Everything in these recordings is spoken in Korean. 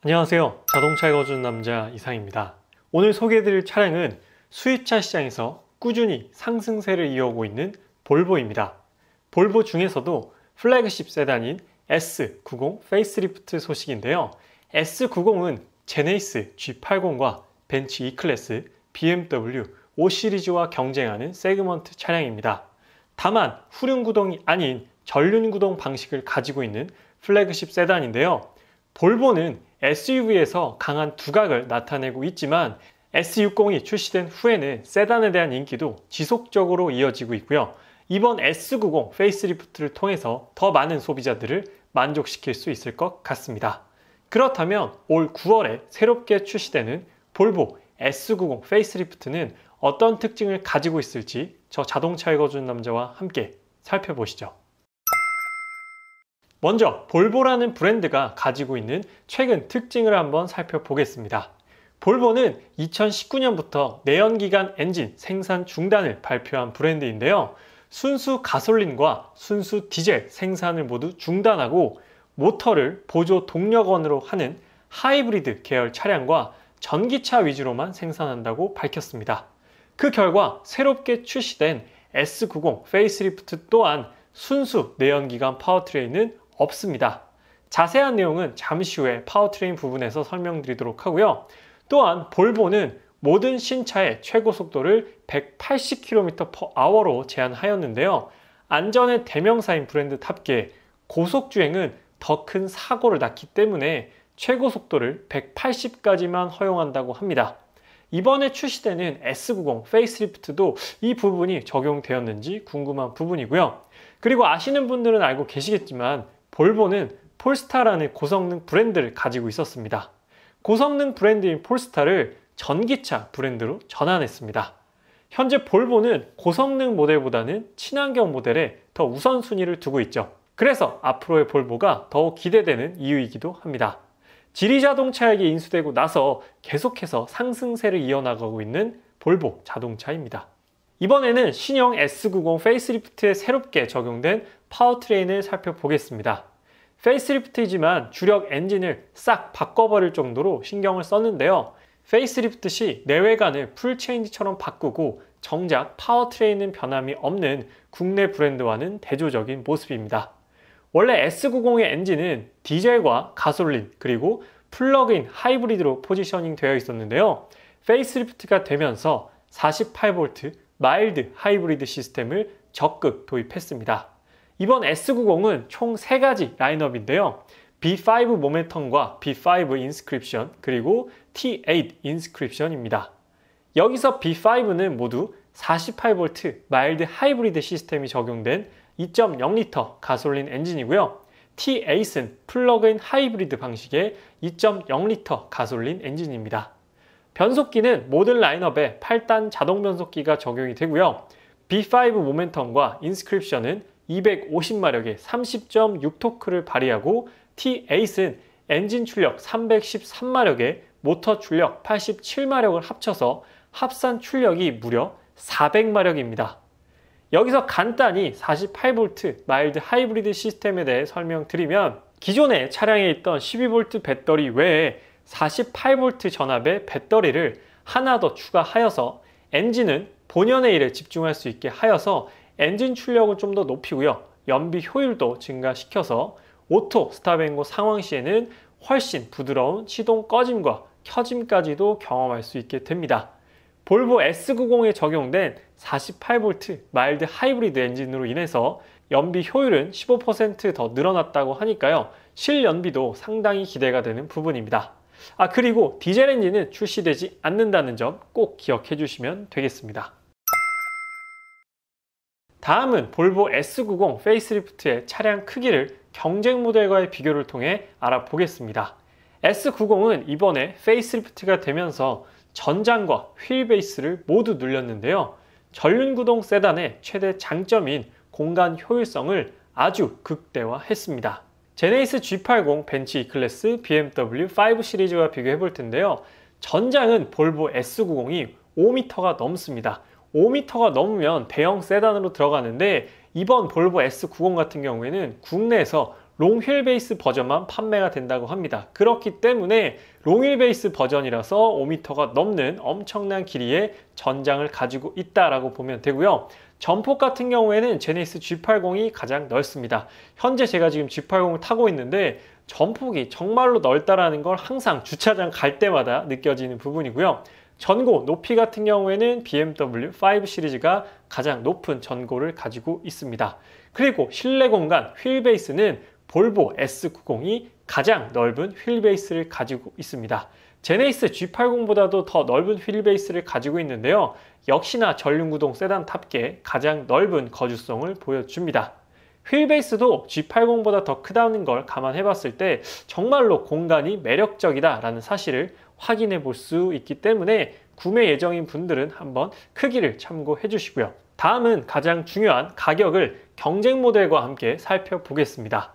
안녕하세요. 자동차에 거주는 남자 이상입니다. 오늘 소개해드릴 차량은 수입차 시장에서 꾸준히 상승세를 이어오고 있는 볼보입니다. 볼보 중에서도 플래그십 세단인 S90 페이스리프트 소식인데요. S90은 제네시스 G80과 벤츠 E클래스, BMW 5시리즈와 경쟁하는 세그먼트 차량입니다. 다만 후륜구동이 아닌 전륜구동 방식을 가지고 있는 플래그십 세단인데요. 볼보는 SUV에서 강한 두각을 나타내고 있지만 S60이 출시된 후에는 세단에 대한 인기도 지속적으로 이어지고 있고요. 이번 S90 페이스리프트를 통해서 더 많은 소비자들을 만족시킬 수 있을 것 같습니다. 그렇다면 올 9월에 새롭게 출시되는 볼보 S90 페이스리프트는 어떤 특징을 가지고 있을지 저 자동차에 거주는 남자와 함께 살펴보시죠. 먼저 볼보라는 브랜드가 가지고 있는 최근 특징을 한번 살펴보겠습니다. 볼보는 2019년부터 내연기관 엔진 생산 중단을 발표한 브랜드인데요. 순수 가솔린과 순수 디젤 생산을 모두 중단하고 모터를 보조 동력원으로 하는 하이브리드 계열 차량과 전기차 위주로만 생산한다고 밝혔습니다. 그 결과 새롭게 출시된 S90 페이스리프트 또한 순수 내연기관 파워트레인은 없습니다. 자세한 내용은 잠시 후에 파워트레인 부분에서 설명드리도록 하고요. 또한 볼보는 모든 신차의 최고 속도를 180km/h로 제한하였는데요. 안전의 대명사인 브랜드답게 고속주행은 더 큰 사고를 낳기 때문에 최고 속도를 180까지만 허용한다고 합니다. 이번에 출시되는 S90 페이스리프트도 이 부분이 적용되었는지 궁금한 부분이고요. 그리고 아시는 분들은 알고 계시겠지만 볼보는 폴스타라는 고성능 브랜드를 가지고 있었습니다. 고성능 브랜드인 폴스타를 전기차 브랜드로 전환했습니다. 현재 볼보는 고성능 모델보다는 친환경 모델에 더 우선순위를 두고 있죠. 그래서 앞으로의 볼보가 더욱 기대되는 이유이기도 합니다. 지리자동차에게 인수되고 나서 계속해서 상승세를 이어나가고 있는 볼보 자동차입니다. 이번에는 신형 S90 페이스리프트에 새롭게 적용된 파워트레인을 살펴보겠습니다. 페이스리프트이지만 주력 엔진을 싹 바꿔버릴 정도로 신경을 썼는데요. 페이스리프트 시 내외관을 풀체인지처럼 바꾸고 정작 파워트레인은 변함이 없는 국내 브랜드와는 대조적인 모습입니다. 원래 S90의 엔진은 디젤과 가솔린 그리고 플러그인 하이브리드로 포지셔닝 되어 있었는데요. 페이스리프트가 되면서 48V 마일드 하이브리드 시스템을 적극 도입했습니다. 이번 S90은 총 3가지 라인업인데요. B5 모멘텀과 B5 인스크립션 그리고 T8 인스크립션입니다. 여기서 B5는 모두 48V 마일드 하이브리드 시스템이 적용된 2.0L 가솔린 엔진이고요. T8은 플러그인 하이브리드 방식의 2.0L 가솔린 엔진입니다. 변속기는 모든 라인업에 8단 자동 변속기가 적용이 되고요. B5 모멘텀과 인스크립션은 250마력의 30.6토크를 발휘하고 T8은 엔진 출력 313마력에 모터 출력 87마력을 합쳐서 합산 출력이 무려 400마력입니다. 여기서 간단히 48V 마일드 하이브리드 시스템에 대해 설명드리면 기존의 차량에 있던 12V 배터리 외에 48V 전압의 배터리를 하나 더 추가하여서 엔진은 본연의 일에 집중할 수 있게 하여서 엔진 출력을 좀 더 높이고요. 연비 효율도 증가시켜서 오토 스탑앤고 상황 시에는 훨씬 부드러운 시동 꺼짐과 켜짐까지도 경험할 수 있게 됩니다. 볼보 S90에 적용된 48V 마일드 하이브리드 엔진으로 인해서 연비 효율은 15% 더 늘어났다고 하니까요. 실연비도 상당히 기대가 되는 부분입니다. 그리고 디젤 엔진은 출시되지 않는다는 점 꼭 기억해 주시면 되겠습니다. 다음은 볼보 S90 페이스리프트의 차량 크기를 경쟁 모델과의 비교를 통해 알아보겠습니다. S90은 이번에 페이스리프트가 되면서 전장과 휠 베이스를 모두 늘렸는데요. 전륜구동 세단의 최대 장점인 공간 효율성을 아주 극대화했습니다. 제네시스 G80, 벤츠 E클래스, BMW 5 시리즈와 비교해 볼 텐데요. 전장은 볼보 S90이 5m가 넘습니다. 5m가 넘으면 대형 세단으로 들어가는데 이번 볼보 S90 같은 경우에는 국내에서 롱 휠베이스 버전만 판매가 된다고 합니다. 그렇기 때문에 롱 휠베이스 버전이라서 5m가 넘는 엄청난 길이의 전장을 가지고 있다라고 보면 되고요. 전폭 같은 경우에는 제네시스 G80이 가장 넓습니다. 현재 제가 지금 G80을 타고 있는데 전폭이 정말로 넓다라는 걸 항상 주차장 갈 때마다 느껴지는 부분이고요. 전고 높이 같은 경우에는 BMW 5 시리즈가 가장 높은 전고를 가지고 있습니다. 그리고 실내 공간 휠베이스는 볼보 S90이 가장 넓은 휠베이스를 가지고 있습니다. 제네시스 G80보다도 더 넓은 휠베이스를 가지고 있는데요. 역시나 전륜구동 세단답게 가장 넓은 거주성을 보여줍니다. 휠베이스도 G80보다 더 크다는 걸 감안해 봤을 때 정말로 공간이 매력적이다 라는 사실을 확인해 볼 수 있기 때문에 구매 예정인 분들은 한번 크기를 참고해 주시고요. 다음은 가장 중요한 가격을 경쟁 모델과 함께 살펴보겠습니다.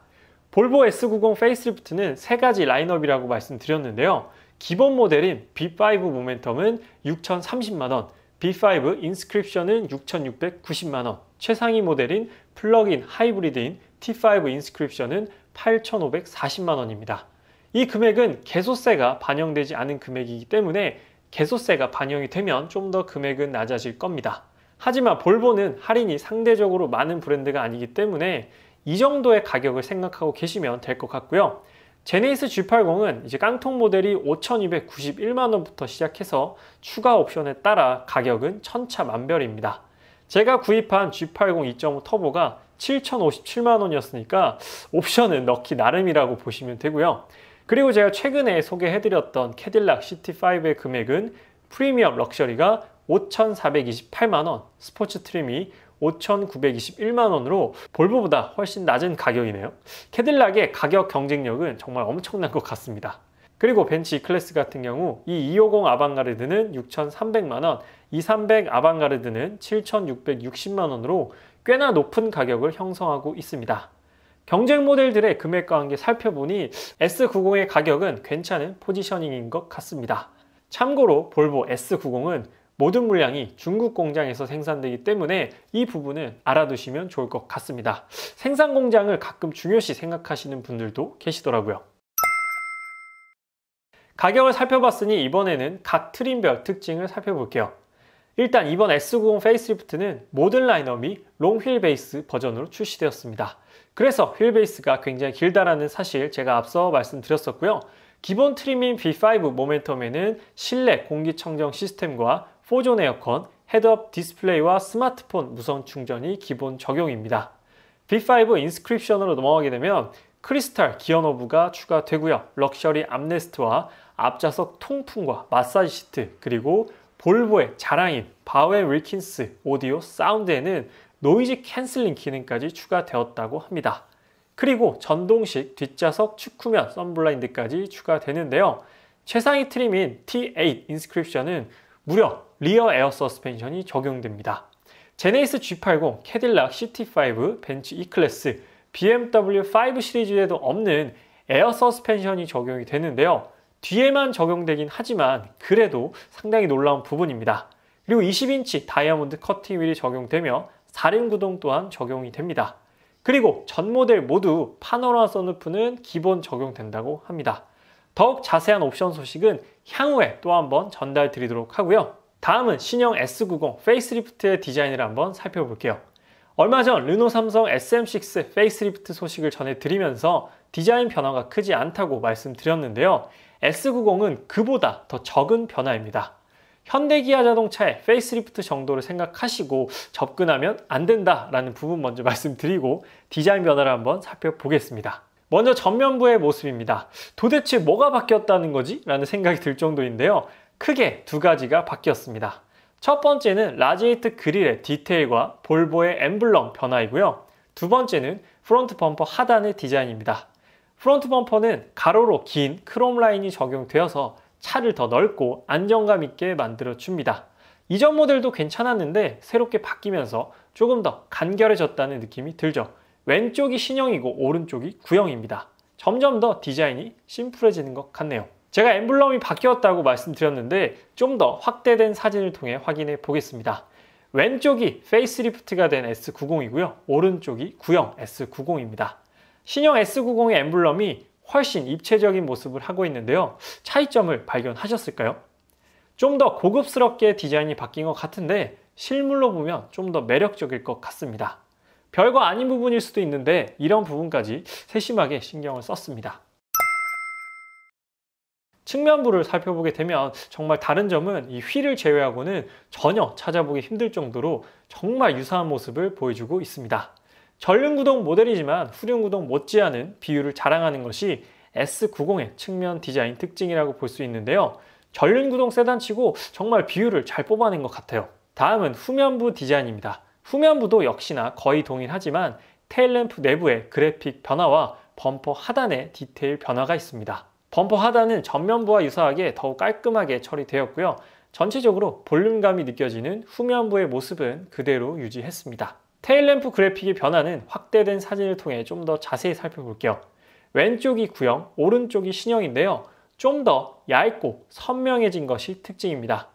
볼보 S90 페이스리프트는 세 가지 라인업이라고 말씀드렸는데요. 기본 모델인 B5 모멘텀은 6,030만원, B5 인스크립션은 6,690만원, 최상위 모델인 플러그인 하이브리드인 T5 인스크립션은 8,540만원입니다. 이 금액은 개소세가 반영되지 않은 금액이기 때문에 개소세가 반영이 되면 좀 더 금액은 낮아질 겁니다. 하지만 볼보는 할인이 상대적으로 많은 브랜드가 아니기 때문에 이 정도의 가격을 생각하고 계시면 될 것 같고요. 제네시스 G80은 이제 깡통 모델이 5,291만원부터 시작해서 추가 옵션에 따라 가격은 천차만별입니다. 제가 구입한 G80 2.5 터보가 7,057만원이었으니까 옵션은 넣기 나름이라고 보시면 되고요. 그리고 제가 최근에 소개해드렸던 캐딜락 CT5의 금액은 프리미엄 럭셔리가 5,428만원, 스포츠 트림이 5,921만원으로 볼보보다 훨씬 낮은 가격이네요. 캐딜락의 가격 경쟁력은 정말 엄청난 것 같습니다. 그리고 벤츠 E클래스 같은 경우 이 250 아방가르드는 6,300만원, 230 아방가르드는 7,660만원으로 꽤나 높은 가격을 형성하고 있습니다. 경쟁 모델들의 금액과 함께 살펴보니 S90의 가격은 괜찮은 포지셔닝인 것 같습니다. 참고로 볼보 S90은 모든 물량이 중국 공장에서 생산되기 때문에 이 부분은 알아두시면 좋을 것 같습니다. 생산 공장을 가끔 중요시 생각하시는 분들도 계시더라고요. 가격을 살펴봤으니 이번에는 각 트림별 특징을 살펴볼게요. 일단 이번 S90 페이스리프트는 모든 라인업이 롱 휠베이스 버전으로 출시되었습니다. 그래서 휠베이스가 굉장히 길다라는 사실 제가 앞서 말씀드렸었고요. 기본 트림인 B5 모멘텀에는 실내 공기청정 시스템과 4존 에어컨, 헤드업 디스플레이와 스마트폰 무선 충전이 기본 적용입니다. B5 인스크립션으로 넘어가게 되면 크리스탈 기어 노브가 추가되고요. 럭셔리 암레스트와 앞좌석 통풍과 마사지 시트, 그리고 볼보의 자랑인 바우앤윌킨스 오디오 사운드에는 노이즈 캔슬링 기능까지 추가되었다고 합니다. 그리고 전동식 뒷좌석 축구면 썬블라인드까지 추가되는데요. 최상위 트림인 T8 인스크립션은 무려 리어 에어 서스펜션이 적용됩니다. 제네시스 G80, 캐딜락 CT5, 벤츠 E클래스, BMW 5 시리즈에도 없는 에어 서스펜션이 적용이 되는데요. 뒤에만 적용되긴 하지만 그래도 상당히 놀라운 부분입니다. 그리고 20인치 다이아몬드 커팅 휠이 적용되며 4륜 구동 또한 적용이 됩니다. 그리고 전 모델 모두 파노라마 선루프는 기본 적용된다고 합니다. 더욱 자세한 옵션 소식은 향후에 또 한번 전달 드리도록 하고요. 다음은 신형 S90 페이스리프트의 디자인을 한번 살펴볼게요. 얼마 전 르노 삼성 SM6 페이스리프트 소식을 전해드리면서 디자인 변화가 크지 않다고 말씀드렸는데요. S90은 그보다 더 적은 변화입니다. 현대기아 자동차의 페이스리프트 정도를 생각하시고 접근하면 안 된다라는 부분 먼저 말씀드리고 디자인 변화를 한번 살펴보겠습니다. 먼저 전면부의 모습입니다. 도대체 뭐가 바뀌었다는 거지? 라는 생각이 들 정도인데요. 크게 두 가지가 바뀌었습니다. 첫 번째는 라지에이트 그릴의 디테일과 볼보의 엠블럼 변화이고요. 두 번째는 프론트 범퍼 하단의 디자인입니다. 프론트 범퍼는 가로로 긴 크롬 라인이 적용되어서 차를 더 넓고 안정감 있게 만들어줍니다. 이전 모델도 괜찮았는데 새롭게 바뀌면서 조금 더 간결해졌다는 느낌이 들죠. 왼쪽이 신형이고 오른쪽이 구형입니다. 점점 더 디자인이 심플해지는 것 같네요. 제가 엠블럼이 바뀌었다고 말씀드렸는데 좀 더 확대된 사진을 통해 확인해 보겠습니다. 왼쪽이 페이스리프트가 된 S90이고요. 오른쪽이 구형 S90입니다. 신형 S90의 엠블럼이 훨씬 입체적인 모습을 하고 있는데요. 차이점을 발견하셨을까요? 좀 더 고급스럽게 디자인이 바뀐 것 같은데 실물로 보면 좀 더 매력적일 것 같습니다. 별거 아닌 부분일 수도 있는데 이런 부분까지 세심하게 신경을 썼습니다. 측면부를 살펴보게 되면 정말 다른 점은 이 휠을 제외하고는 전혀 찾아보기 힘들 정도로 정말 유사한 모습을 보여주고 있습니다. 전륜구동 모델이지만 후륜구동 못지않은 비율을 자랑하는 것이 S90의 측면 디자인 특징이라고 볼 수 있는데요. 전륜구동 세단치고 정말 비율을 잘 뽑아낸 것 같아요. 다음은 후면부 디자인입니다. 후면부도 역시나 거의 동일하지만 테일램프 내부의 그래픽 변화와 범퍼 하단의 디테일 변화가 있습니다. 범퍼 하단은 전면부와 유사하게 더욱 깔끔하게 처리되었고요. 전체적으로 볼륨감이 느껴지는 후면부의 모습은 그대로 유지했습니다. 테일램프 그래픽의 변화는 확대된 사진을 통해 좀 더 자세히 살펴볼게요. 왼쪽이 구형, 오른쪽이 신형인데요. 좀 더 얇고 선명해진 것이 특징입니다.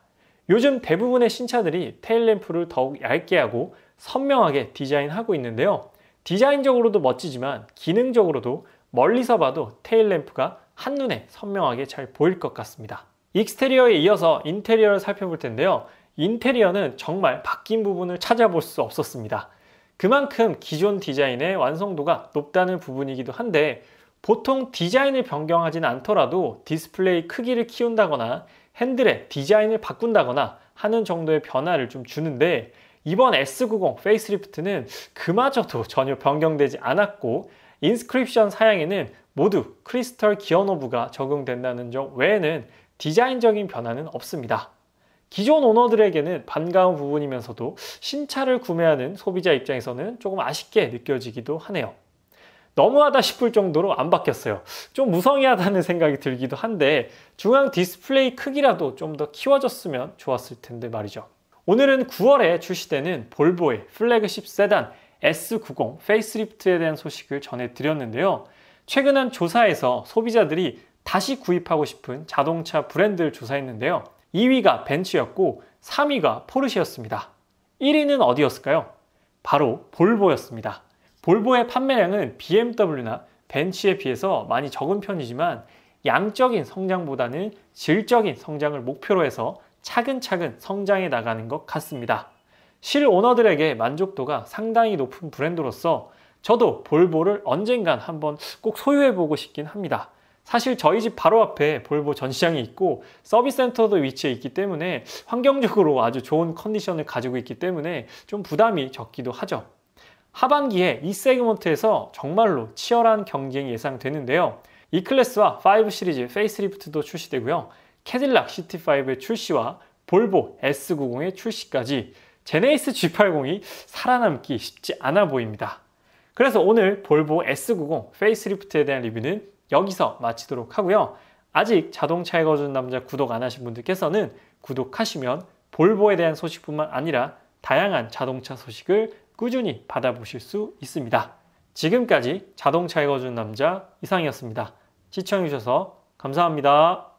요즘 대부분의 신차들이 테일램프를 더욱 얇게 하고 선명하게 디자인하고 있는데요. 디자인적으로도 멋지지만 기능적으로도 멀리서 봐도 테일램프가 한눈에 선명하게 잘 보일 것 같습니다. 익스테리어에 이어서 인테리어를 살펴볼 텐데요. 인테리어는 정말 바뀐 부분을 찾아볼 수 없었습니다. 그만큼 기존 디자인의 완성도가 높다는 부분이기도 한데 보통 디자인을 변경하지는 않더라도 디스플레이 크기를 키운다거나 핸들의 디자인을 바꾼다거나 하는 정도의 변화를 좀 주는데 이번 S90 페이스리프트는 그마저도 전혀 변경되지 않았고 인스크립션 사양에는 모두 크리스털 기어 노브가 적용된다는 점 외에는 디자인적인 변화는 없습니다. 기존 오너들에게는 반가운 부분이면서도 신차를 구매하는 소비자 입장에서는 조금 아쉽게 느껴지기도 하네요. 너무하다 싶을 정도로 안 바뀌었어요. 좀 무성의하다는 생각이 들기도 한데 중앙 디스플레이 크기라도 좀 더 키워졌으면 좋았을 텐데 말이죠. 오늘은 9월에 출시되는 볼보의 플래그십 세단 S90 페이스리프트에 대한 소식을 전해드렸는데요. 최근 한 조사에서 소비자들이 다시 구입하고 싶은 자동차 브랜드를 조사했는데요. 2위가 벤츠였고 3위가 포르쉐였습니다. 1위는 어디였을까요? 바로 볼보였습니다. 볼보의 판매량은 BMW나 벤츠에 비해서 많이 적은 편이지만 양적인 성장보다는 질적인 성장을 목표로 해서 차근차근 성장해 나가는 것 같습니다. 실 오너들에게 만족도가 상당히 높은 브랜드로서 저도 볼보를 언젠간 한번 꼭 소유해보고 싶긴 합니다. 사실 저희 집 바로 앞에 볼보 전시장이 있고 서비스 센터도 위치해 있기 때문에 환경적으로 아주 좋은 컨디션을 가지고 있기 때문에 좀 부담이 적기도 하죠. 하반기에 이 세그먼트에서 정말로 치열한 경쟁이 예상되는데요. E클래스와 5 시리즈 페이스리프트도 출시되고요. 캐딜락 CT5의 출시와 볼보 S90의 출시까지 제네시스 G80이 살아남기 쉽지 않아 보입니다. 그래서 오늘 볼보 S90 페이스리프트에 대한 리뷰는 여기서 마치도록 하고요. 아직 자동차에 거주는 남자 구독 안 하신 분들께서는 구독하시면 볼보에 대한 소식뿐만 아니라 다양한 자동차 소식을 꾸준히 받아보실 수 있습니다. 지금까지 자동차에 거주는 남자 이상이었습니다. 시청해주셔서 감사합니다.